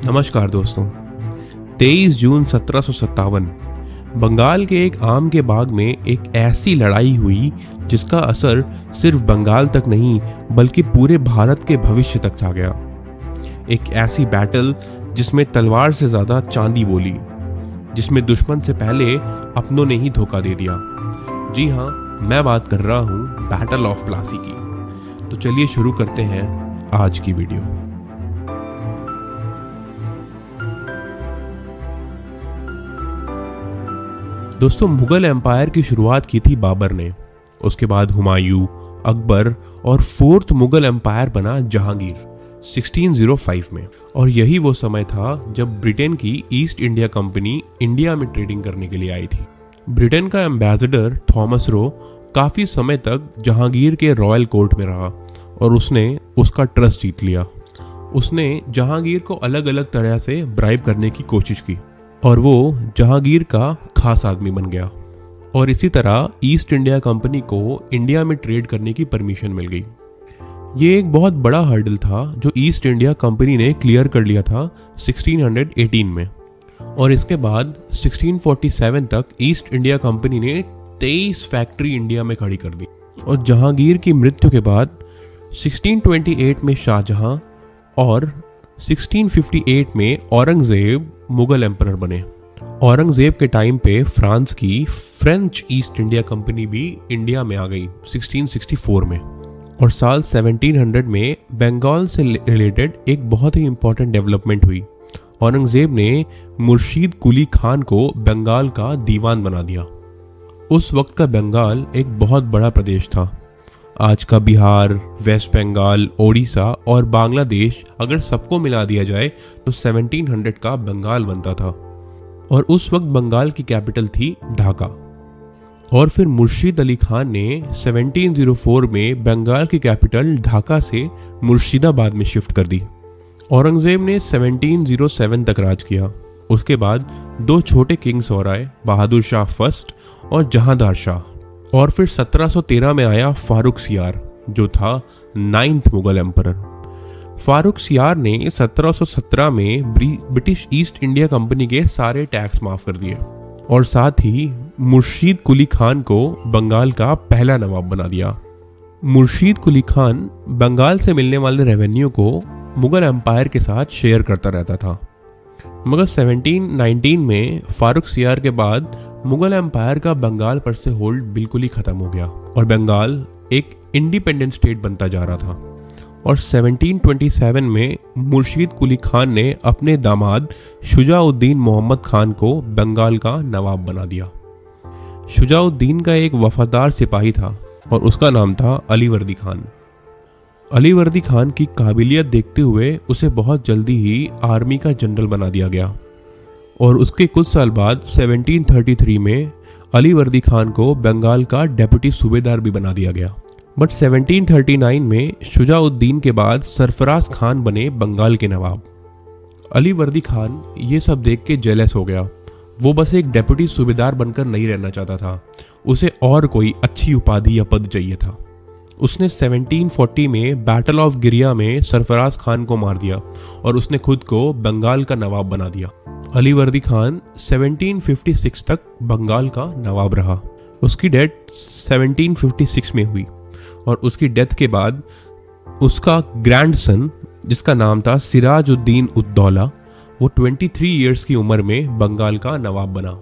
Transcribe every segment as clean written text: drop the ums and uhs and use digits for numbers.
नमस्कार दोस्तों। 23 जून 1757 बंगाल के एक आम के बाग में एक ऐसी लड़ाई हुई जिसका असर सिर्फ बंगाल तक नहीं बल्कि पूरे भारत के भविष्य तक छा गया। एक ऐसी बैटल जिसमें तलवार से ज्यादा चांदी बोली, जिसमें दुश्मन से पहले अपनों ने ही धोखा दे दिया। जी हाँ, मैं बात कर रहा हूँ बैटल ऑफ प्लासी की। तो चलिए शुरू करते हैं आज की वीडियो। दोस्तों, मुगल एम्पायर की शुरुआत की थी बाबर ने। उसके बाद हुमायूं, अकबर और फोर्थ मुगल एम्पायर बना जहांगीर 1605 में। और यही वो समय था जब ब्रिटेन की ईस्ट इंडिया कंपनी इंडिया में ट्रेडिंग करने के लिए आई थी। ब्रिटेन का एम्बेसडर थॉमस रो काफी समय तक जहांगीर के रॉयल कोर्ट में रहा और उसने उसका ट्रस्ट जीत लिया। उसने जहांगीर को अलग अलग तरह से ब्राइब करने की कोशिश की और वो जहांगीर का खास आदमी बन गया। और इसी तरह ईस्ट इंडिया कंपनी को इंडिया में ट्रेड करने की परमिशन मिल गई। ये एक बहुत बड़ा हर्डल था जो ईस्ट इंडिया कंपनी ने क्लियर कर लिया था 1618 में। और इसके बाद 1647 तक ईस्ट इंडिया कंपनी ने 23 फैक्ट्री इंडिया में खड़ी कर दी। और जहांगीर की मृत्यु के बाद 1628 में शाहजहां और 1658 में औरंगजेब मुगल एम्परर बने। औरंगजेब के टाइम पे फ्रांस की फ्रेंच ईस्ट इंडिया कंपनी भी इंडिया में आ गई 1664 में। और साल 1700 में बंगाल से रिलेटेड एक बहुत ही इंपॉर्टेंट डेवलपमेंट हुई। औरंगजेब ने मुर्शीद कुली खान को बंगाल का दीवान बना दिया। उस वक्त का बंगाल एक बहुत बड़ा प्रदेश था। आज का बिहार, वेस्ट बंगाल, ओडिशा और बांग्लादेश अगर सबको मिला दिया जाए तो 1700 का बंगाल बनता था। और उस वक्त बंगाल की कैपिटल थी ढाका। और फिर मुर्शीद अली खान ने 1704 में बंगाल की कैपिटल ढाका से मुर्शिदाबाद में शिफ्ट कर दी। औरंगजेब ने 1707 तक राज किया। उसके बाद दो छोटे किंग्स और आए, बहादुर शाह फर्स्ट और जहांदार शाह। और फिर 1713 में आया फारूक सियार जो था 9th मुगल एम्परर। फारूक सियार ने 1717 में ब्रिटिश ईस्ट इंडिया कंपनी के सारे टैक्स माफ कर दिए और साथ ही मुर्शीद कुली खान को बंगाल का पहला नवाब बना दिया। मुर्शीद कुली खान बंगाल से मिलने वाले रेवेन्यू को मुगल एम्पायर के साथ शेयर करता रहता था। मगर 1719 में फारूक सियार के बाद मुगल एम्पायर का बंगाल पर से होल्ड बिल्कुल ही खत्म हो गया और बंगाल एक इंडिपेंडेंट स्टेट बनता जा रहा था। और 1727 में मुर्शीद कुली खान ने अपने दामाद शुजाउद्दीन मोहम्मद खान को बंगाल का नवाब बना दिया। शुजाउद्दीन का एक वफादार सिपाही था और उसका नाम था अलीवर्दी खान। अलीवर्दी खान की काबिलियत देखते हुए उसे बहुत जल्दी ही आर्मी का जनरल बना दिया गया। और उसके कुछ साल बाद 1733 में अलीवर्दी खान को बंगाल का डेप्यूटी सूबेदार भी बना दिया गया। बट 1739 में शुजाउद्दीन के बाद सरफराज खान बने बंगाल के नवाब। अलीवर्दी खान ये सब देख के जेलस हो गया। वो बस एक डेप्यूटी सूबेदार बनकर नहीं रहना चाहता था, उसे और कोई अच्छी उपाधि या पद चाहिए था। उसने 1740 में बैटल ऑफ गिरिया में सरफराज खान को मार दिया और उसने खुद को बंगाल का नवाब बना दिया। अलीवर्दी खान 1756 तक बंगाल का नवाब रहा। उसकी डेथ 1756 में हुई और उसकी डेथ के बाद उसका ग्रैंडसन जिसका नाम था सिराजुद्दीन उद्दौला, वो 23 इयर्स की उम्र में बंगाल का नवाब बना।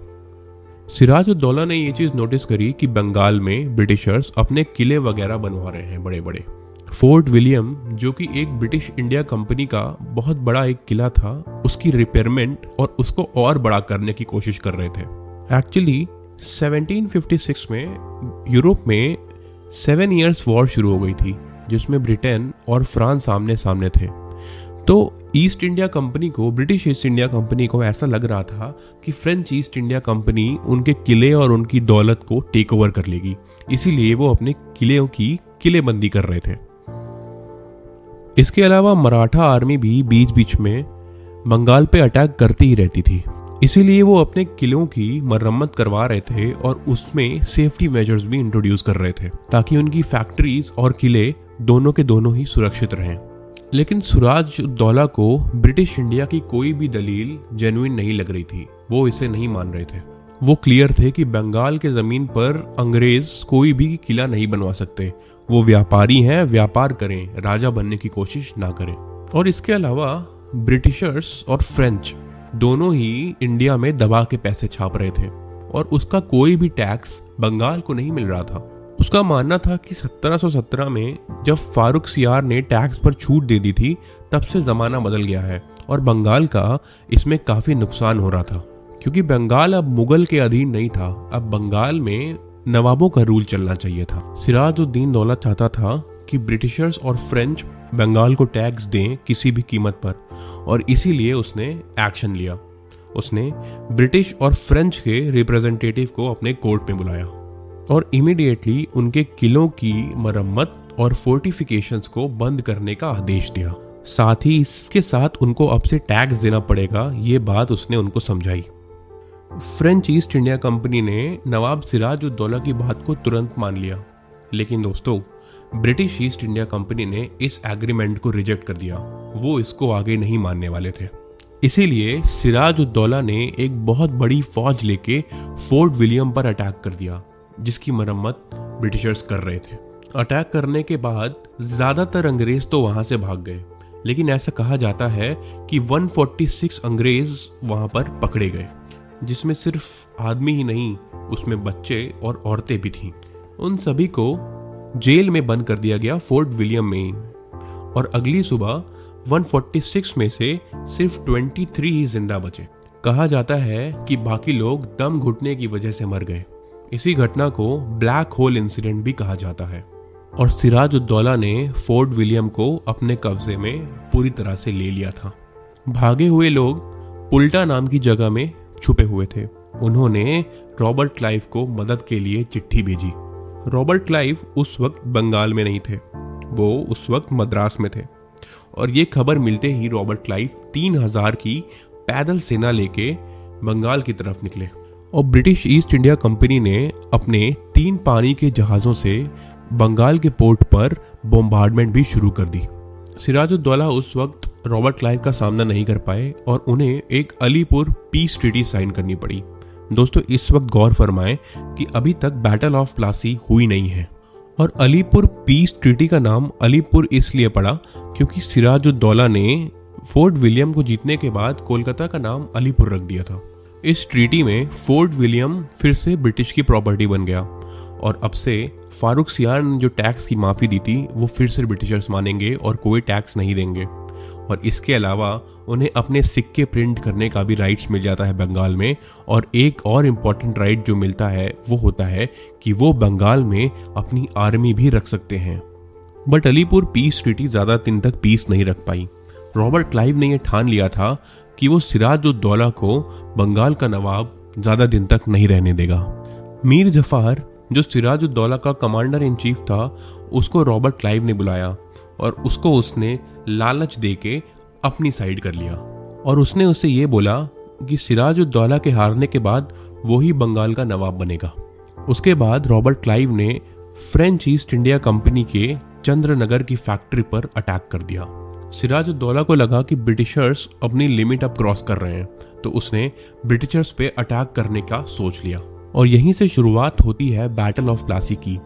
सिराजुद्दौला ने ये चीज़ नोटिस करी कि बंगाल में ब्रिटिशर्स अपने किले वगैरह बनवा रहे हैं बड़े बड़े। फोर्ट विलियम जो कि एक ब्रिटिश इंडिया कंपनी का बहुत बड़ा एक किला था, उसकी रिपेयरमेंट और उसको और बड़ा करने की कोशिश कर रहे थे। एक्चुअली 1756 में यूरोप में 7 इयर्स वॉर शुरू हो गई थी जिसमें ब्रिटेन और फ्रांस आमने सामने थे। तो ईस्ट इंडिया कंपनी को, ब्रिटिश ईस्ट इंडिया कंपनी को ऐसा लग रहा था कि फ्रेंच ईस्ट इंडिया कंपनी उनके किले और उनकी दौलत को टेक ओवर कर लेगी, इसीलिए वो अपने किलेों की किलेबंदी कर रहे थे। इसके अलावा मराठा आर्मी भी बीच बीच में बंगाल पे अटैक करती ही रहती थी, इसीलिए वो अपने किलों की मरम्मत करवा रहे थे और उसमें सेफ्टी मेजर्स भी इंट्रोड्यूस कर रहे थे ताकि उनकी फैक्ट्रीज और किले दोनों के दोनों ही सुरक्षित रहें। लेकिन सिराजुद्दौला को ब्रिटिश इंडिया की कोई भी दलील जेन्युइन नहीं लग रही थी। वो इसे नहीं मान रहे थे। वो क्लियर थे कि बंगाल के जमीन पर अंग्रेज कोई भी किला नहीं बनवा सकते। वो व्यापारी हैं, व्यापार करें, राजा बनने की कोशिश ना करें। और इसके अलावा ब्रिटिशर्स और फ्रेंच दोनों ही इंडिया में दबा के पैसे छाप रहे थे और उसका कोई भी टैक्स बंगाल को नहीं मिल रहा था। उसका मानना था कि 1717 में जब फारूक सियार ने टैक्स पर छूट दे दी थी तब से जमाना बदल गया है और बंगाल का इसमें काफी नुकसान हो रहा था, क्योंकि बंगाल अब मुगल के अधीन नहीं था। अब बंगाल में नवाबों का रूल चलना चाहिए था। सिराजुद्दीन दौला चाहता था कि ब्रिटिशर्स और फ्रेंच बंगाल को टैक्स दें किसी भी कीमत पर, और इसीलिए उसने एक्शन लिया। उसने ब्रिटिश और फ्रेंच के रिप्रेजेंटेटिव को अपने कोर्ट में बुलाया और इमीडिएटली उनके किलों की मरम्मत और फोर्टिफिकेशंस को बंद करने का आदेश दिया। साथ ही इसके साथ उनको अब से टैक्स देना पड़ेगा, ये बात उसने उनको समझाई। फ्रेंच ईस्ट इंडिया कंपनी ने नवाब सिराजुद्दौला की बात को तुरंत मान लिया, लेकिन दोस्तों ब्रिटिश ईस्ट इंडिया कंपनी ने इस एग्रीमेंट को रिजेक्ट कर दिया। वो इसको आगे नहीं मानने वाले थे। इसीलिए सिराजुद्दौला ने एक बहुत बड़ी फौज लेके फोर्ट विलियम पर अटैक कर दिया, जिसकी मरम्मत ब्रिटिशर्स कर रहे थे। अटैक करने के बाद ज्यादातर अंग्रेज तो वहां से भाग गए, लेकिन ऐसा कहा जाता है कि 146 अंग्रेज वहां पर पकड़े गए, जिसमें सिर्फ आदमी ही नहीं, उसमें बच्चे और औरतें भी थीं। उन सभी को जेल में बंद कर दिया गया फोर्ट विलियम में, और अगली सुबह 146 में से सिर्फ 23 ही जिंदा बचे। कहा जाता है कि बाकी लोग दम घुटने की वजह से मर गए। इसी घटना को ब्लैक होल इंसिडेंट भी कहा जाता है। और सिराजुद्दौला ने फोर्ट विलियम को अपने कब्जे में पूरी तरह से ले लिया था। भागे हुए लोग पुल्टा नाम की जगह में छुपे हुए थे। उन्होंने रॉबर्ट क्लाइव को मदद के लिए चिट्ठी भेजी। रॉबर्ट क्लाइव उस वक्त बंगाल में नहीं थे, वो उस वक्त मद्रास में थे, और ये खबर मिलते ही रॉबर्ट क्लाइव 3000 की पैदल सेना लेके बंगाल की तरफ निकले। और ब्रिटिश ईस्ट इंडिया कंपनी ने अपने 3 पानी के जहाज़ों से बंगाल के पोर्ट पर बॉम्बार्डमेंट भी शुरू कर दी। सिराजुद्दौला उस वक्त रॉबर्ट क्लाइव का सामना नहीं कर पाए और उन्हें एक अलीपुर पीस ट्रीटी साइन करनी पड़ी। दोस्तों इस वक्त गौर फरमाएं कि अभी तक बैटल ऑफ प्लासी हुई नहीं है, और अलीपुर पीस ट्रीटी का नाम अलीपुर इसलिए पड़ा क्योंकि सिराजुद्दौला ने फोर्ट विलियम को जीतने के बाद कोलकाता का नाम अलीपुर रख दिया था। इस ट्रीटी में फोर्ट विलियम फिर से ब्रिटिश की प्रॉपर्टी बन गया, और अब से फारूक सियार ने जो टैक्स की माफ़ी दी थी वो फिर से ब्रिटिशर्स मानेंगे और कोई टैक्स नहीं देंगे। और इसके अलावा उन्हें अपने सिक्के प्रिंट करने का भी राइट्स मिल जाता है बंगाल में। और एक और इम्पॉर्टेंट राइट जो मिलता है वो होता है कि वो बंगाल में अपनी आर्मी भी रख सकते हैं। बट अलीपुर पीस ट्रीटी ज़्यादा दिन तक पीस नहीं रख पाई। रॉबर्ट क्लाइव ने यह ठान लिया था कि वो सिराजुद्दौला को बंगाल का नवाब ज़्यादा दिन तक नहीं रहने देगा। मीर जफर जो सिराजुद्दौला का कमांडर इन चीफ था, उसको रॉबर्ट क्लाइव ने बुलाया और उसको उसने लालच देके अपनी साइड कर लिया, और उसने उससे ये बोला कि सिराजुद्दौला के हारने के बाद वो ही बंगाल का नवाब बनेगा। उसके बाद रॉबर्ट क्लाइव ने फ्रेंच ईस्ट इंडिया कंपनी के चंद्रनगर की फैक्ट्री पर अटैक कर दिया। सिराजुद्दौला को लगा कि ब्रिटिशर्स अपनी लिमिट अब क्रॉस कर रहे हैं, तो उसने ब्रिटिशर्स पे अटैक करने का सोच लिया, और यहीं से शुरुआत होती है बैटल ऑफ प्लासी की।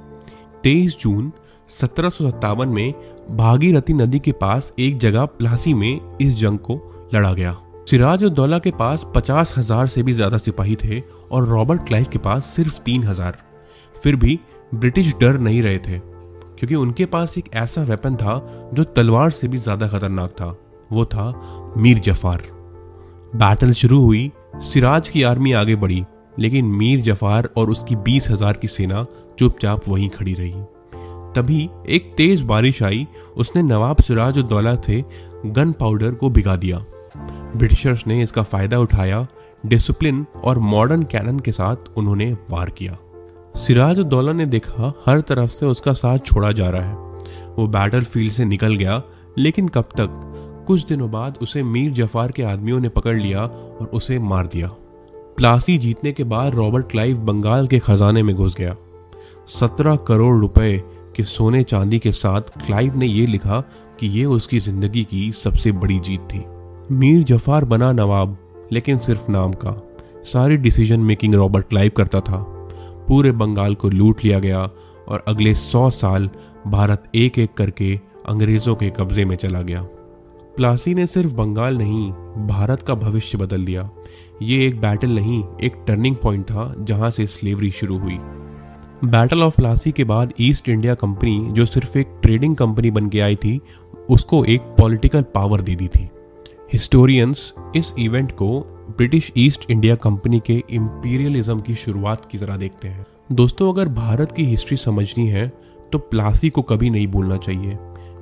23 जून 1757 में भागीरथी नदी के पास एक जगह प्लासी में इस जंग को लड़ा गया। सिराजुद्दौला के पास 50,000 से भी ज्यादा सिपाही थे और रॉबर्ट क्लाइव के पास सिर्फ 3,000। फिर भी ब्रिटिश डर नहीं रहे थे, क्योंकि उनके पास एक ऐसा वेपन था जो तलवार से भी ज्यादा खतरनाक था। वो था मीर जफर। बैटल शुरू हुई, सिराज की आर्मी आगे बढ़ी, लेकिन मीर जफर और उसकी 20,000 की सेना चुपचाप वहीं खड़ी रही। तभी एक तेज बारिश आई, उसने नवाब सिराजुद्दौला से गन पाउडर को भिगा दिया। ब्रिटिशर्स ने इसका फायदा उठाया। डिसिप्लिन और मॉडर्न कैनन के साथ उन्होंने वार किया। सिराजुद्दौला ने देखा हर तरफ से उसका साथ छोड़ा जा रहा है। वो बैटल फील्ड से निकल गया, लेकिन कब तक? कुछ दिनों बाद उसे मीर जफर के आदमियों ने पकड़ लिया और उसे मार दिया। प्लासी जीतने के बाद रॉबर्ट क्लाइव बंगाल के खजाने में घुस गया। 17 करोड़ रुपए कि सोने चांदी के साथ क्लाइव ने ये लिखा कि ये उसकी जिंदगी की सबसे बड़ी जीत थी। मीर जफार बना नवाब, लेकिन सिर्फ नाम का। सारी डिसीजन मेकिंग रॉबर्ट क्लाइव करता था। पूरे बंगाल को लूट लिया गया और अगले 100 साल भारत एक एक करके अंग्रेजों के कब्जे में चला गया। प्लासी ने सिर्फ बंगाल नहीं, भारत का भविष्य बदल दिया। ये एक बैटल नहीं, एक टर्निंग पॉइंट था जहां से स्लेवरी शुरू हुई। बैटल ऑफ प्लासी के बाद ईस्ट इंडिया कंपनी, जो सिर्फ एक ट्रेडिंग कंपनी बन के आई थी, उसको एक पॉलिटिकल पावर दे दी थी। हिस्टोरियंस इस इवेंट को ब्रिटिश ईस्ट इंडिया कंपनी के इंपीरियलिज्म की शुरुआत की तरह देखते हैं। दोस्तों, अगर भारत की हिस्ट्री समझनी है तो प्लासी को कभी नहीं भूलना चाहिए।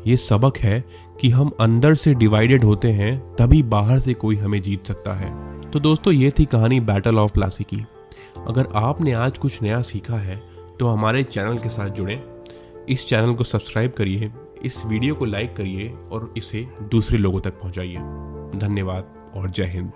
ये सबक है कि हम अंदर से डिवाइडेड होते हैं, तभी बाहर से कोई हमें जीत सकता है। तो दोस्तों, ये थी कहानी बैटल ऑफ प्लासी की। अगर आपने आज कुछ नया सीखा है तो हमारे चैनल के साथ जुड़ें, इस चैनल को सब्सक्राइब करिए, इस वीडियो को लाइक करिए और इसे दूसरे लोगों तक पहुंचाइए। धन्यवाद और जय हिंद।